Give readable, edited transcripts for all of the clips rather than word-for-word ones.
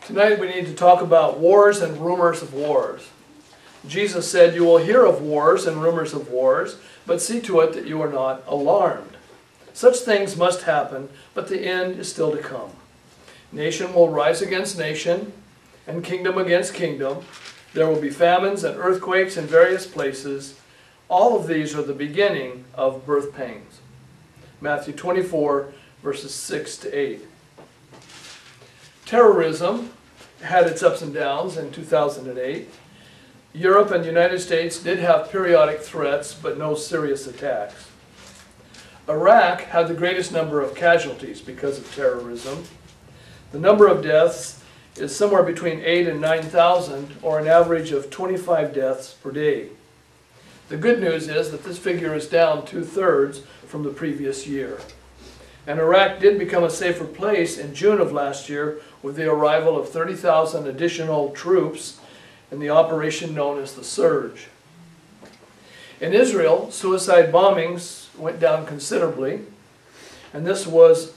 Tonight we need to talk about wars and rumors of wars. Jesus said, "You will hear of wars and rumors of wars, but see to it that you are not alarmed. Such things must happen, but the end is still to come. Nation will rise against nation, and kingdom against kingdom. There will be famines and earthquakes in various places. All of these are the beginning of birth pains." Matthew 24, verses 6 to 8. Terrorism had its ups and downs in 2008. Europe and the United States did have periodic threats, but no serious attacks. Iraq had the greatest number of casualties because of terrorism. The number of deaths is somewhere between 8,000 and 9,000, or an average of 25 deaths per day. The good news is that this figure is down 2/3 from the previous year. And Iraq did become a safer place in June of last year with the arrival of 30,000 additional troops in the operation known as the Surge. In Israel, suicide bombings went down considerably, and this was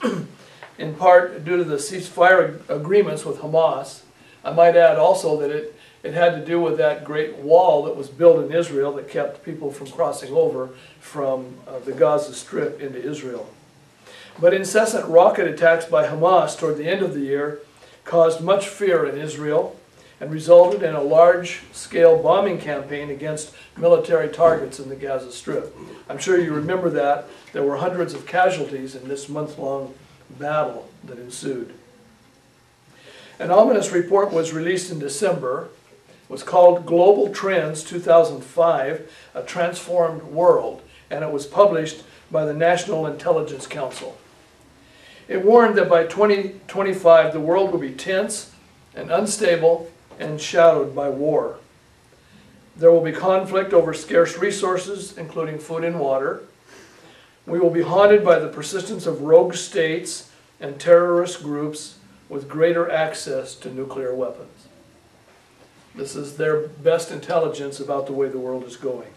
in part due to the ceasefire agreements with Hamas. I might add also that it had to do with that great wall that was built in Israel that kept people from crossing over from the Gaza Strip into Israel. But incessant rocket attacks by Hamas toward the end of the year caused much fear in Israel and resulted in a large-scale bombing campaign against military targets in the Gaza Strip. I'm sure you remember that. There were hundreds of casualties in this month-long battle that ensued. An ominous report was released in December. It was called Global Trends 2005, A Transformed World, and it was published by the National Intelligence Council. It warned that by 2025 the world will be tense and unstable and shadowed by war. There will be conflict over scarce resources, including food and water. We will be haunted by the persistence of rogue states and terrorist groups with greater access to nuclear weapons. This is their best intelligence about the way the world is going.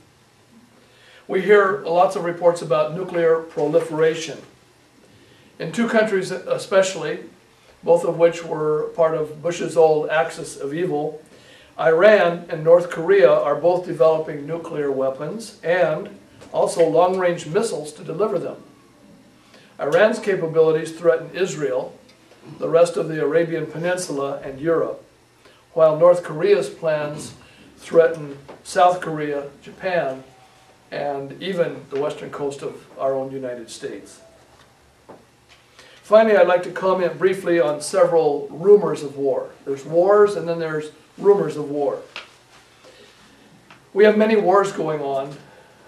We hear lots of reports about nuclear proliferation. In two countries especially, both of which were part of Bush's old axis of evil, Iran and North Korea are both developing nuclear weapons and also long-range missiles to deliver them. Iran's capabilities threaten Israel, the rest of the Arabian Peninsula, and Europe, while North Korea's plans threaten South Korea, Japan, and even the western coast of our own United States. Finally, I'd like to comment briefly on several rumors of war. There's wars, and then there's rumors of war. We have many wars going on.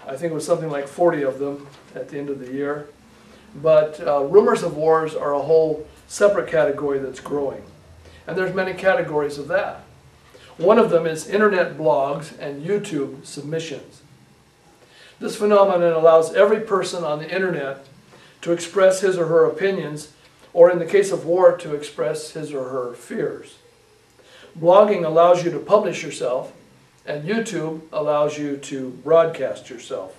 I think it was something like 40 of them at the end of the year. But rumors of wars are a whole separate category that's growing. And there's many categories of that. One of them is internet blogs and YouTube submissions. This phenomenon allows every person on the internet to express his or her opinions, or in the case of war, to express his or her fears. Blogging allows you to publish yourself, and YouTube allows you to broadcast yourself.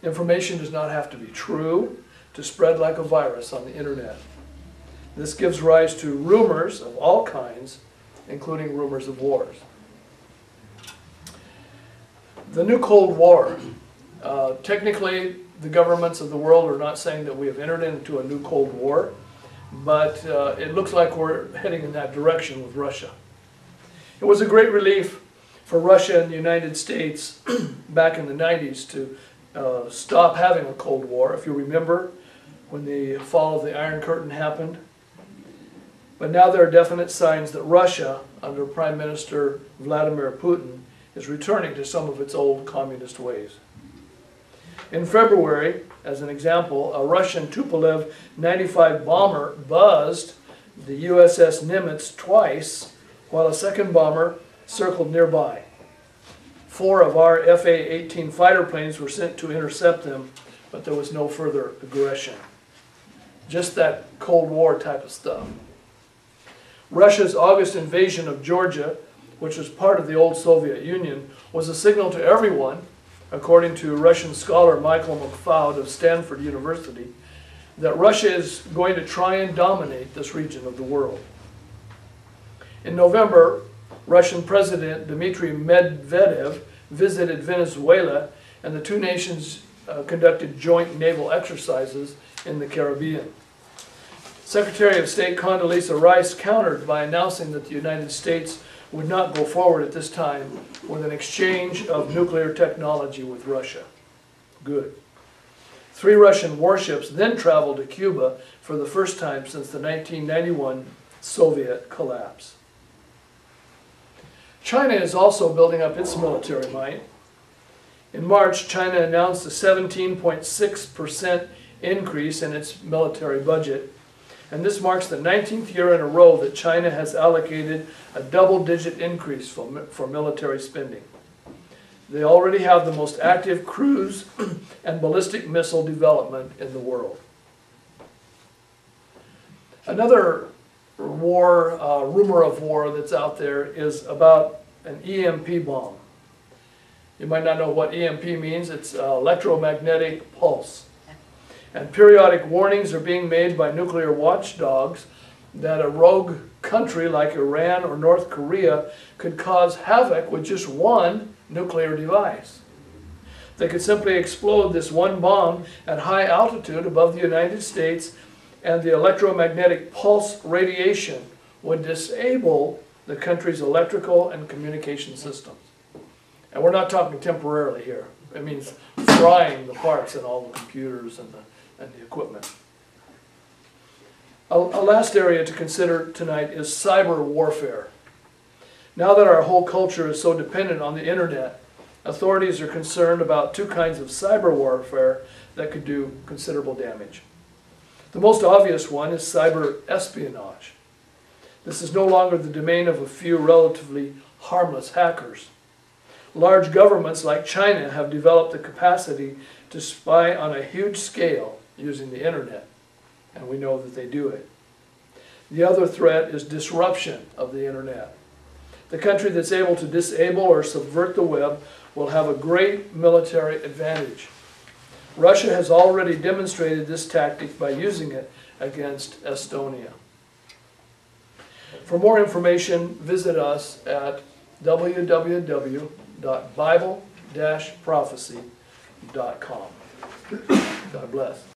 Information does not have to be true to spread like a virus on the internet. This gives rise to rumors of all kinds, including rumors of wars. The new Cold War. Technically, the governments of the world are not saying that we have entered into a new Cold War, but it looks like we're heading in that direction with Russia. It was a great relief for Russia and the United States back in the 90s to stop having a Cold War. If you remember, when the fall of the Iron Curtain happened. But now there are definite signs that Russia, under Prime Minister Vladimir Putin, is returning to some of its old communist ways. In February, as an example, a Russian Tupolev 95 bomber buzzed the USS Nimitz twice, while a second bomber circled nearby. 4 of our FA-18 fighter planes were sent to intercept them, but there was no further aggression. Just that Cold War type of stuff. Russia's August invasion of Georgia, which was part of the old Soviet Union, was a signal to everyone, according to Russian scholar Michael McFaud of Stanford University, that Russia is going to try and dominate this region of the world. In November, Russian President Dmitry Medvedev visited Venezuela, and the two nations conducted joint naval exercises in the Caribbean. Secretary of State Condoleezza Rice countered by announcing that the United States would not go forward at this time with an exchange of nuclear technology with Russia. Good. 3 Russian warships then traveled to Cuba for the first time since the 1991 Soviet collapse. China is also building up its military might. In March, China announced a 17.6% increase in its military budget, and this marks the 19th year in a row that China has allocated a double-digit increase for military spending. They already have the most active cruise and ballistic missile development in the world. Another rumor of war that's out there is about an EMP bomb. You might not know what EMP means. It's electromagnetic pulse. And periodic warnings are being made by nuclear watchdogs that a rogue country like Iran or North Korea could cause havoc with just one nuclear device. They could simply explode this one bomb at high altitude above the United States, and the electromagnetic pulse radiation would disable the country's electrical and communication systems. And we're not talking temporarily here. It means frying the parts in all the computers and the equipment. A last area to consider tonight is cyber warfare. Now that our whole culture is so dependent on the internet, authorities are concerned about 2 kinds of cyber warfare that could do considerable damage. The most obvious one is cyber espionage. This is no longer the domain of a few relatively harmless hackers. Large governments like China have developed the capacity to spy on a huge scale using the internet, and we know that they do it. The other threat is disruption of the internet. The country that's able to disable or subvert the web will have a great military advantage. Russia has already demonstrated this tactic by using it against Estonia. For more information, visit us at www.bible-prophecy.com. God bless.